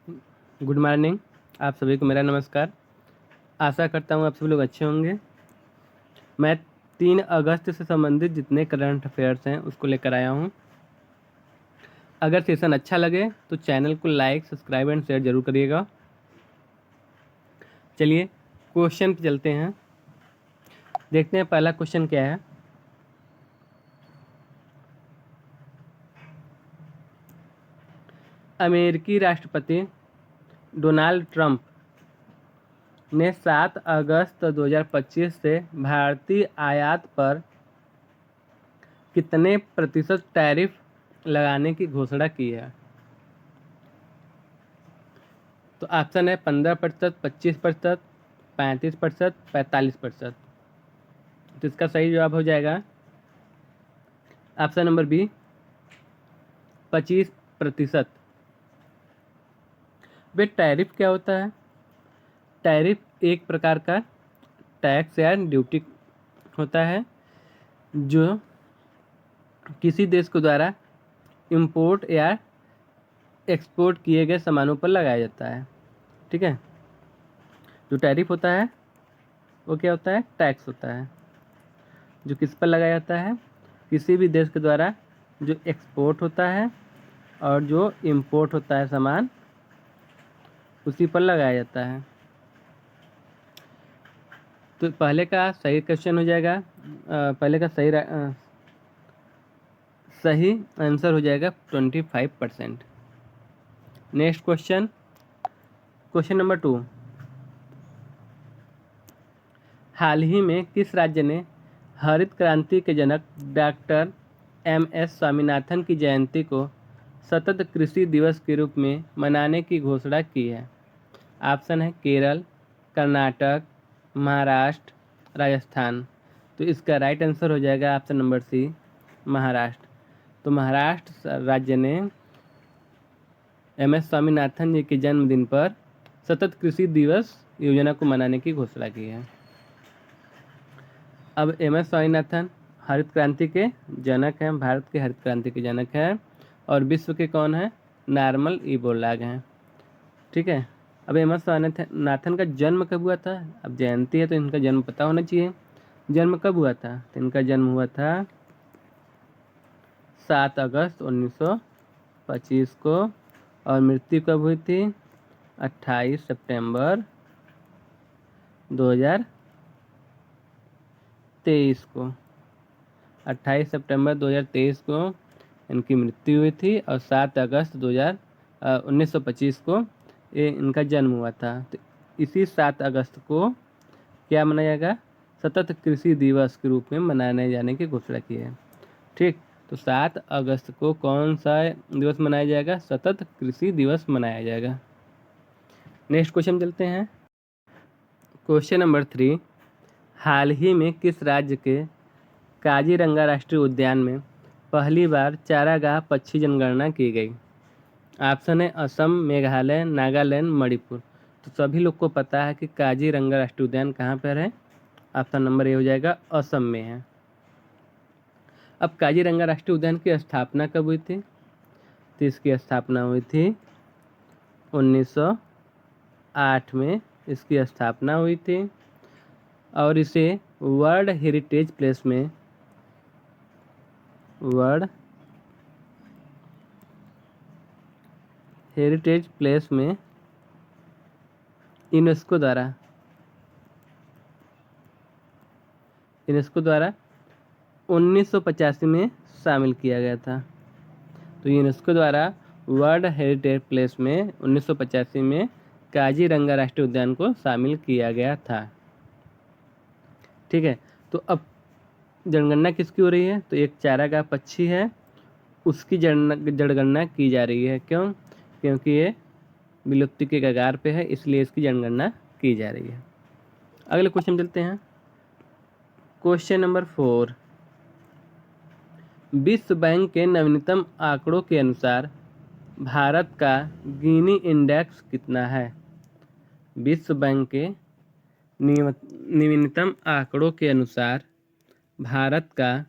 Good morning. आप सभी को मेरा नमस्कार। आशा करता हूँ आप सभी लोग अच्छे होंगे। मैं 3 अगस्त से संबंधित जितने करंट अफेयर्स हैं उसको लेकर आया हूँ। अगर सेशन अच्छा लगे तो चैनल को लाइक, सब्सक्राइब एंड शेयर जरूर करिएगा। चलिए क्वेश्चन पे चलते हैं, देखते हैं पहला क्वेश्चन क्या है। अमेरिकी राष्ट्रपति डोनाल्ड ट्रंप ने 7 अगस्त 2025 से भारतीय आयात पर कितने प्रतिशत टैरिफ लगाने की घोषणा की है? तो ऑप्शन है 15%, 25%, 35%, 45%। तो इसका सही जवाब हो जाएगा ऑप्शन नंबर बी, 25%। वे टैरिफ क्या होता है? टैरिफ एक प्रकार का टैक्स या ड्यूटी होता है जो किसी देश के द्वारा इंपोर्ट या एक्सपोर्ट किए गए सामानों पर लगाया जाता है। ठीक है, जो टैरिफ होता है वो क्या होता है? टैक्स होता है जो किस पर लगाया जाता है? किसी भी देश के द्वारा जो एक्सपोर्ट होता है और जो इंपोर्ट होता है सामान, उसी पर लगाया जाता है। तो पहले का सही क्वेश्चन हो जाएगा, पहले का सही आंसर हो जाएगा 25%। Next question, question number 2। हाल ही में किस राज्य ने हरित क्रांति के जनक डॉक्टर एम.एस. स्वामीनाथन की जयंती को सतत कृषि दिवस के रूप में मनाने की घोषणा की है? ऑप्शन है केरल, कर्नाटक, महाराष्ट्र, राजस्थान। तो इसका राइट आंसर हो जाएगा ऑप्शन नंबर सी, महाराष्ट्र। तो महाराष्ट्र राज्य ने एम.एस. स्वामीनाथन जी के जन्मदिन पर सतत कृषि दिवस योजना को मनाने की घोषणा की है। अब एम.एस. स्वामीनाथन हरित क्रांति के जनक हैं, भारत के हरित क्रांति के जनक हैं, और विश्व के कौन है? नॉर्मन बोरलॉग हैं। ठीक है, अब एम.एस. स्वामीनाथन का जन्म कब हुआ था? अब जयंती है तो इनका जन्म पता होना चाहिए। जन्म कब हुआ था? तो इनका जन्म हुआ था 7 अगस्त 1925 को, और मृत्यु कब हुई थी? 28 सितंबर 2023 को। 28 सितंबर 2023 को इनकी मृत्यु हुई थी, और 7 अगस्त 1925 को ये इनका जन्म हुआ था। तो इसी 7 अगस्त को क्या मनाया जाएगा? सतत कृषि दिवस के रूप में मनाने जाने की घोषणा की है। ठीक, तो 7 अगस्त को कौन सा दिवस मनाया जाएगा? सतत कृषि दिवस मनाया जाएगा। नेक्स्ट क्वेश्चन चलते हैं, क्वेश्चन नंबर 3। हाल ही में किस राज्य के काजीरंगा राष्ट्रीय उद्यान में पहली बार चारागाह पक्षी जनगणना की गई? ऑप्शन है असम, मेघालय, नागालैंड, मणिपुर। तो सभी लोग को पता है कि काजीरंगा राष्ट्रीय उद्यान कहाँ पर है। ऑप्शन नंबर ए हो जाएगा, असम में है। अब काजीरंगा राष्ट्रीय उद्यान की स्थापना कब हुई थी? तो इसकी स्थापना हुई थी 1908 में इसकी स्थापना हुई थी, और इसे वर्ल्ड हेरिटेज प्लेस में यूनेस्को द्वारा 1985 में शामिल किया गया था। तो यूनेस्को द्वारा वर्ल्ड हेरिटेज प्लेस में 1985 में काजीरंगा राष्ट्रीय उद्यान को शामिल किया गया था। ठीक है, तो अब जनगणना किसकी हो रही है? तो एक चारागाह पक्षी है, उसकी जनगणना की जा रही है। क्यों? क्योंकि ये विलुप्ति के कगार पे है, इसलिए इसकी जनगणना की जा रही है। अगले क्वेश्चन चलते हैं, क्वेश्चन नंबर 4। विश्व बैंक के नवीनतम आंकड़ों के अनुसार भारत का गिनी इंडेक्स कितना है? विश्व बैंक के नवीनतम आंकड़ों के अनुसार भारत का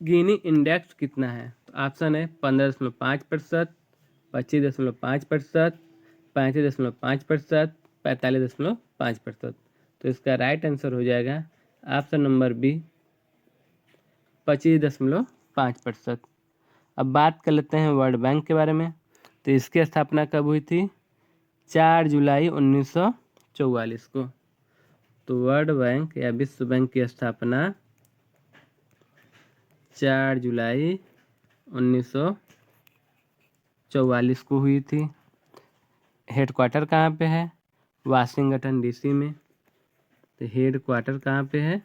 गिनी इंडेक्स कितना है? तो ऑप्शन है 15.5%, 25.5%, 35.5%, 45.5%। तो इसका राइट आंसर हो जाएगा ऑप्शन नंबर बी, 25.5%। अब बात कर लेते हैं वर्ल्ड बैंक के बारे में। तो इसकी स्थापना कब हुई थी? 4 जुलाई 1944 को। तो वर्ल्ड बैंक या विश्व बैंक की स्थापना 4 जुलाई 1944 को हुई थी। हेडक्वार्टर कहाँ पे है? वाशिंगटन डीसी में। तो हेडक्वार्टर कहाँ पे है?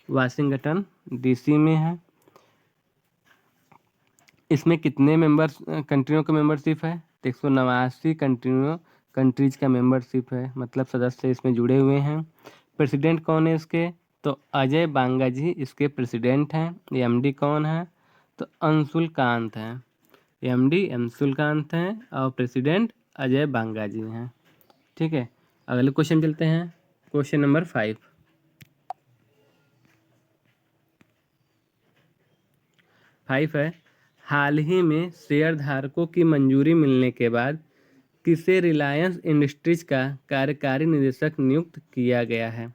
वाशिंगटन डीसी में है। इसमें कितने मेंबर्स कंट्रियों का मेंबरशिप है? तो 189 कंट्रीज का मेंबरशिप है, मतलब सदस्य इसमें जुड़े हुए हैं। प्रेसिडेंट कौन है इसके? तो अजय बांगा जी इसके प्रेसिडेंट हैं। एमडी कौन है? तो अंशुल कांत हैं। एमडी अंशुल कांत हैं और प्रेसिडेंट अजय बांगा जी हैं। ठीक है, अगले क्वेश्चन चलते हैं। क्वेश्चन नंबर 5 है, हाल ही में शेयर धारकों की मंजूरी मिलने के बाद किसे रिलायंस इंडस्ट्रीज का कार्यकारी निदेशक नियुक्त किया गया है?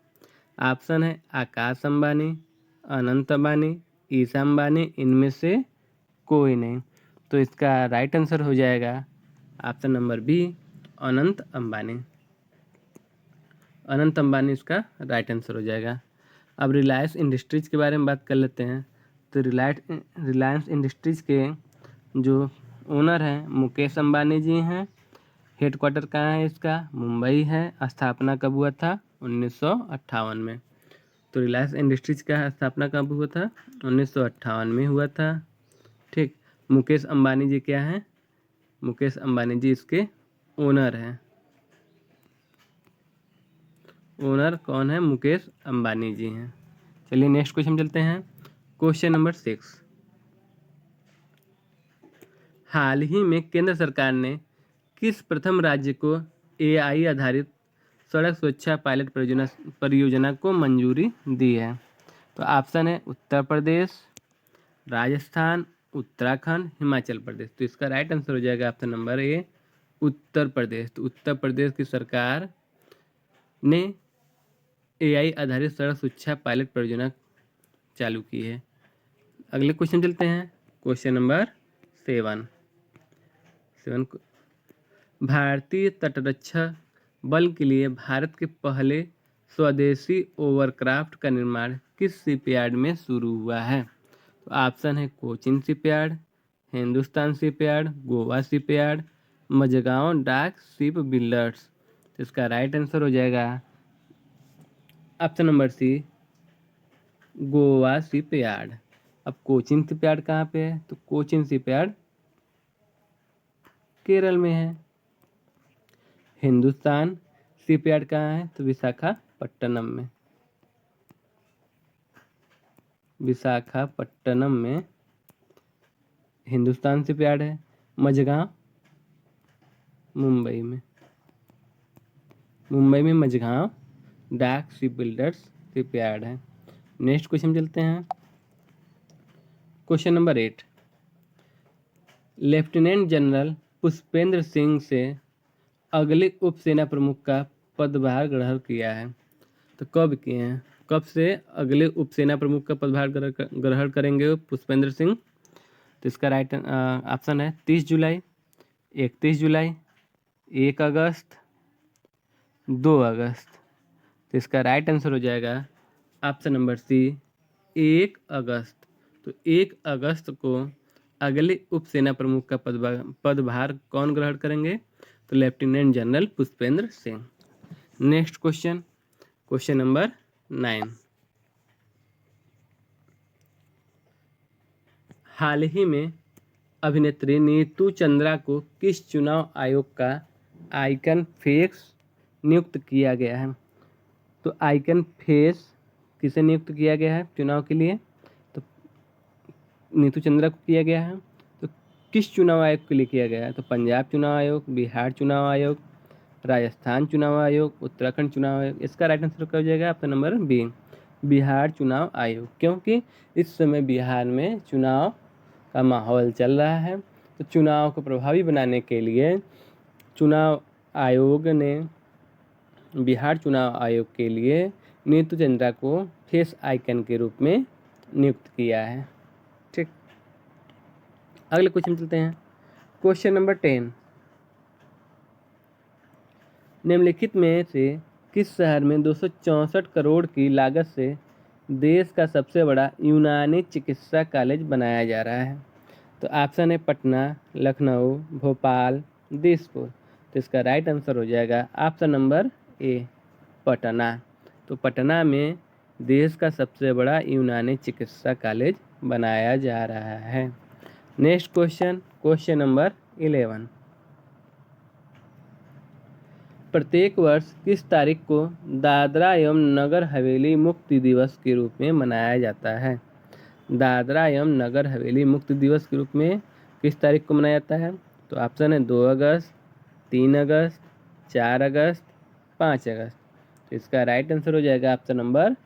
ऑप्शन है आकाश अंबानी, अनंत अंबानी, ईशा अंबानी, इनमें से कोई नहीं। तो इसका राइट आंसर हो जाएगा option number B, Anant Ambani. Anant Ambani इसका राइट आंसर हो जाएगा। अब रिलायंस इंडस्ट्रीज के बारे में बात कर लेते हैं। तो रिलायंस इंडस्ट्रीज के जो ओनर हैं मुकेश अंबानी जी हैं। हेडक्वार्टर कहाँ है इसका? मुंबई है। स्थापना कब हुआ था? 1958 में। तो रिलायंस इंडस्ट्रीज का स्थापना कब हुआ था? 1958 में हुआ था। ठीक, मुकेश अंबानी जी क्या हैं? मुकेश अंबानी जी इसके ओनर हैं। ओनर कौन है? मुकेश अंबानी जी हैं। चलिए नेक्स्ट क्वेश्चन चलते हैं। क्वेश्चन नंबर 6, हाल ही में केंद्र सरकार ने किस प्रथम राज्य को एआई आधारित सड़क सुरक्षा पायलट परियोजना को मंजूरी दी है? तो ऑप्शन है उत्तर प्रदेश, राजस्थान, उत्तराखंड, हिमाचल प्रदेश। तो इसका राइट आंसर हो जाएगा option number A, Uttar Pradesh. तो उत्तर प्रदेश की सरकार ने एआई आधारित सड़क सुरक्षा पायलट परियोजना चालू की है। अगले क्वेश्चन चलते हैं। क्वेश्चन नंबर 7 भारतीय तटरक्षक बल के लिए भारत के पहले स्वदेशी ओवरक्राफ्ट का निर्माण किस शिपयार्ड में शुरू हुआ है? तो ऑप्शन है Cochin shipyard, Hindustan shipyard, Goa shipyard, Mazagon dock ship builders. तो इसका राइट आंसर हो जाएगा option number C, Goa shipyard. अब कोचिन शिपयार्ड कहाँ पे है? तो कोचिन शिपयार्ड केरल में है। हिंदुस्तान शिपयार्ड कहाँ है? तो विशाखापट्टनम में। विशाखापट्टनम में हिंदुस्तान शिपयार्ड है। मझगांव मुंबई में। मुंबई में मझगांव डाक शिप बिल्डर्स शिपयार्ड है। नेक्स्ट क्वेश्चन चलते हैं। Question number 8, lieutenant general Pushpendra Singh से अगले उप सेना प्रमुख का पदभार ग्रहण किया है? तो कब किए हैं? कब से अगले उप सेना प्रमुख का पदभार ग्रहण करेंगे पुष्पेंद्र सिंह? तो इसका राइट ऑप्शन है 30 जुलाई, 31 जुलाई, 1 अगस्त, 2 अगस्त। तो इसका राइट आंसर हो जाएगा ऑप्शन नंबर सी, 1 अगस्त। तो 1 अगस्त को अगले उप सेना प्रमुख का पदभार कौन ग्रहण करेंगे? तो lieutenant general Pushpendra Singh. Next question, question number 9, हाल ही में अभिनेत्री नीतू चंद्रा को किस चुनाव आयोग का आइकन फेस नियुक्त किया गया है? तो आइकन फेस किसे नियुक्त किया गया है चुनाव के लिए? तो नीतू चंद्रा को किया गया है। तो किस चुनाव आयोग के लिए किया गया है? तो पंजाब चुनाव आयोग, बिहार चुनाव आयोग, राजस्थान चुनाव आयोग, उत्तराखंड चुनाव आयोग। इसका राइट आंसर क्या हो जाएगा? ऑप्शन नंबर बी, बिहार चुनाव आयोग। क्योंकि इस समय बिहार में चुनाव का माहौल चल रहा है तो चुनाव को प्रभावी बनाने के लिए चुनाव आयोग ने बिहार चुनाव आयोग के लिए नीतू चंद्रा को फेस आइकन के रूप में नियुक्त किया है। ठीक, अगले क्वेश्चन चलते हैं। क्वेश्चन नंबर 10, निम्नलिखित में से किस शहर में 264 करोड़ की लागत से देश का सबसे बड़ा यूनानी चिकित्सा कॉलेज बनाया जा रहा है? तो ऑप्शन है पटना, लखनऊ, भोपाल, दिसपुर। तो इसका राइट आंसर हो जाएगा ऑप्शन नंबर ए, पटना। तो पटना में देश का सबसे बड़ा यूनानी चिकित्सा कॉलेज बनाया जा रहा है। नेक्स्ट क्वेश्चन, क्वेश्चन नंबर 11, प्रत्येक वर्ष किस तारीख को दादरा एवं नगर हवेली मुक्ति दिवस के रूप में मनाया जाता है? दादरा एवं नगर हवेली मुक्ति दिवस के रूप में किस तारीख को मनाया जाता है? तो ऑप्शन है 2 अगस्त, 3 अगस्त, 4 अगस्त, 5 अगस्त। तो इसका राइट आंसर हो जाएगा ऑप्शन नंबर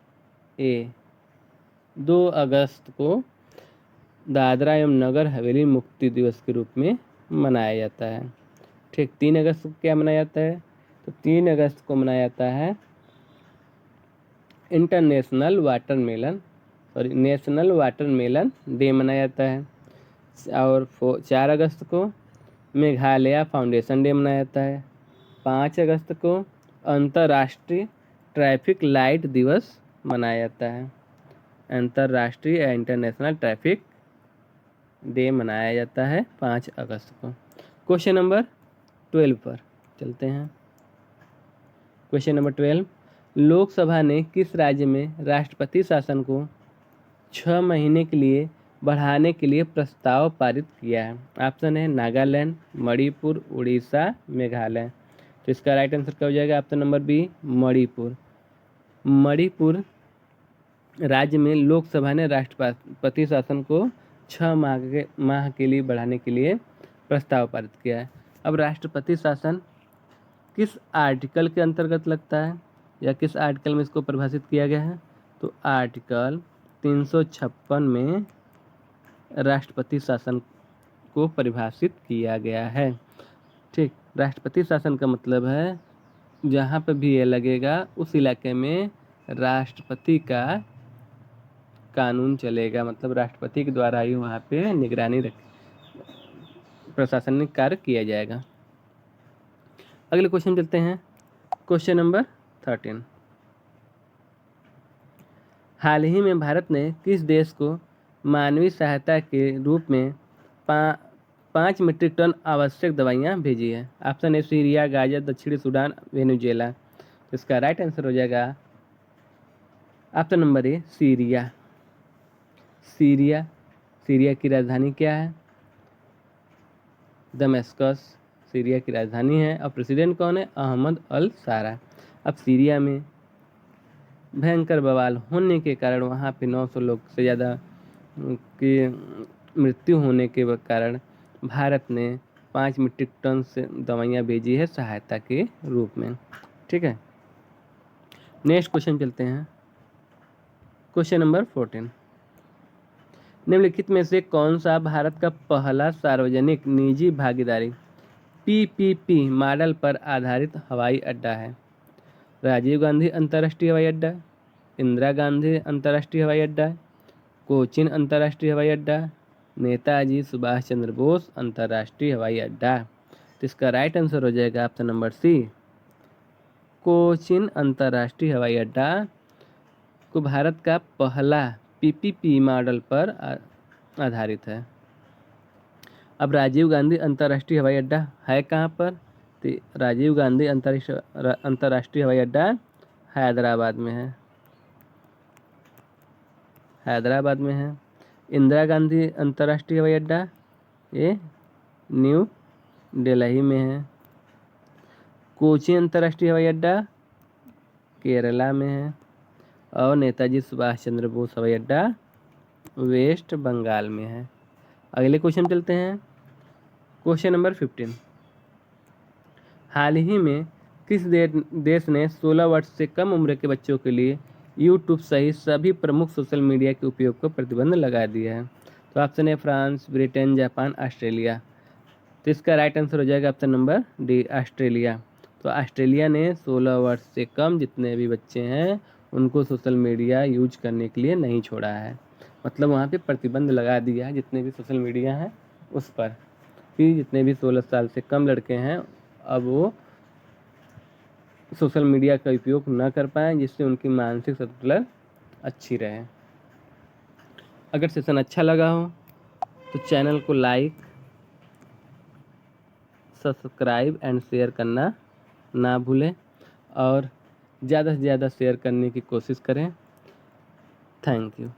ए, 2 अगस्त को दादरा एवं नगर हवेली मुक्ति दिवस के रूप में मनाया जाता है। ठीक, 3 अगस्त को क्या मनाया जाता है? तो 3 अगस्त को मनाया जाता है इंटरनेशनल नेशनल वाटरमेलन डे मनाया जाता है। और 4 अगस्त को मेघालय फाउंडेशन डे मनाया जाता है। 5 अगस्त को अंतर्राष्ट्रीय ट्रैफिक लाइट दिवस मनाया जाता है। अंतर्राष्ट्रीय या इंटरनेशनल ट्रैफिक डे मनाया जाता है 5 अगस्त को। क्वेश्चन नंबर 12 पर चलते हैं। क्वेश्चन नंबर 12, लोकसभा ने किस राज्य में राष्ट्रपति शासन को 6 महीने के लिए बढ़ाने के लिए प्रस्ताव पारित किया है? ऑप्शन है नागालैंड, मणिपुर, उड़ीसा, मेघालय। तो इसका राइट आंसर क्या हो जाएगा? Option number B, Manipur. Manipur राज्य में लोकसभा ने राष्ट्रपति शासन को 6 माह के लिए बढ़ाने के लिए प्रस्ताव पारित किया है। अब राष्ट्रपति शासन किस आर्टिकल के अंतर्गत लगता है या किस आर्टिकल में इसको परिभाषित किया गया है? तो आर्टिकल 356 में राष्ट्रपति शासन को परिभाषित किया गया है। ठीक, राष्ट्रपति शासन का मतलब है जहाँ पे भी ये लगेगा उस इलाके में राष्ट्रपति का कानून चलेगा, मतलब राष्ट्रपति के द्वारा ही वहाँ पे निगरानी प्रशासनिक कार्य किया जाएगा। अगले क्वेश्चन चलते हैं। क्वेश्चन नंबर 13, हाल ही में भारत ने किस देश को मानवीय सहायता के रूप में 5 मीट्रिक टन आवश्यक दवाइयाँ भेजी है? ऑप्शन है सीरिया, गाजा, दक्षिणी सूडान, वेनेजुएला। तो इसका राइट आंसर हो जाएगा option number A, Syria. Syria की राजधानी क्या है? दमिश्कस सीरिया की राजधानी है। और प्रेसिडेंट कौन है? अहमद अल सारा। अब सीरिया में भयंकर बवाल होने के कारण वहाँ पे 900 लोग से ज़्यादा की मृत्यु होने के कारण भारत ने 5 मीट्रिक टन से दवाइयाँ भेजी है सहायता के रूप में। ठीक है, नेक्स्ट क्वेश्चन चलते हैं। क्वेश्चन नंबर 14, निम्नलिखित में से कौन सा भारत का पहला सार्वजनिक निजी भागीदारी PPP मॉडल पर आधारित हवाई अड्डा है? राजीव गांधी अंतर्राष्ट्रीय हवाई अड्डा, इंदिरा गांधी अंतर्राष्ट्रीय हवाई अड्डा, कोचीन अंतर्राष्ट्रीय हवाई अड्डा, नेताजी सुभाष चंद्र बोस अंतर्राष्ट्रीय हवाई अड्डा। तो इसका राइट आंसर हो जाएगा ऑप्शन नंबर सी, कोचीन अंतर्राष्ट्रीय हवाई अड्डा को भारत का पहला PPP मॉडल पर आधारित है। अब राजीव गांधी अंतर्राष्ट्रीय हवाई अड्डा है कहाँ पर? तो राजीव गांधी अंतर्राष्ट्रीय हवाई अड्डा हैदराबाद में है। इंदिरा गांधी अंतर्राष्ट्रीय हवाई अड्डा ये न्यू दिल्ली में है। कोची अंतर्राष्ट्रीय हवाई अड्डा केरला में है। और नेताजी सुभाष चंद्र बोस हवाई अड्डा वेस्ट बंगाल में है। अगले क्वेश्चन चलते हैं। क्वेश्चन नंबर 15, हाल ही में किस देश ने 16 वर्ष से कम उम्र के बच्चों के लिए यूट्यूब सहित सभी प्रमुख सोशल मीडिया के उपयोग पर प्रतिबंध लगा दिया है? तो ऑप्शन है फ्रांस, ब्रिटेन, जापान, ऑस्ट्रेलिया। तो इसका राइट आंसर हो जाएगा ऑप्शन नंबर डी, ऑस्ट्रेलिया। तो ऑस्ट्रेलिया ने 16 वर्ष से कम जितने भी बच्चे हैं उनको सोशल मीडिया यूज करने के लिए नहीं छोड़ा है। मतलब वहाँ पे प्रतिबंध लगा दिया है जितने भी सोशल मीडिया हैं उस पर, कि जितने भी 16 साल से कम लड़के हैं अब वो सोशल मीडिया का उपयोग न कर पाएँ, जिससे उनकी मानसिक संतुलन अच्छी रहे। अगर सेशन अच्छा लगा हो तो चैनल को लाइक, सब्सक्राइब एंड शेयर करना ना भूलें और ज़्यादा से ज़्यादा शेयर करने की कोशिश करें। Thank you.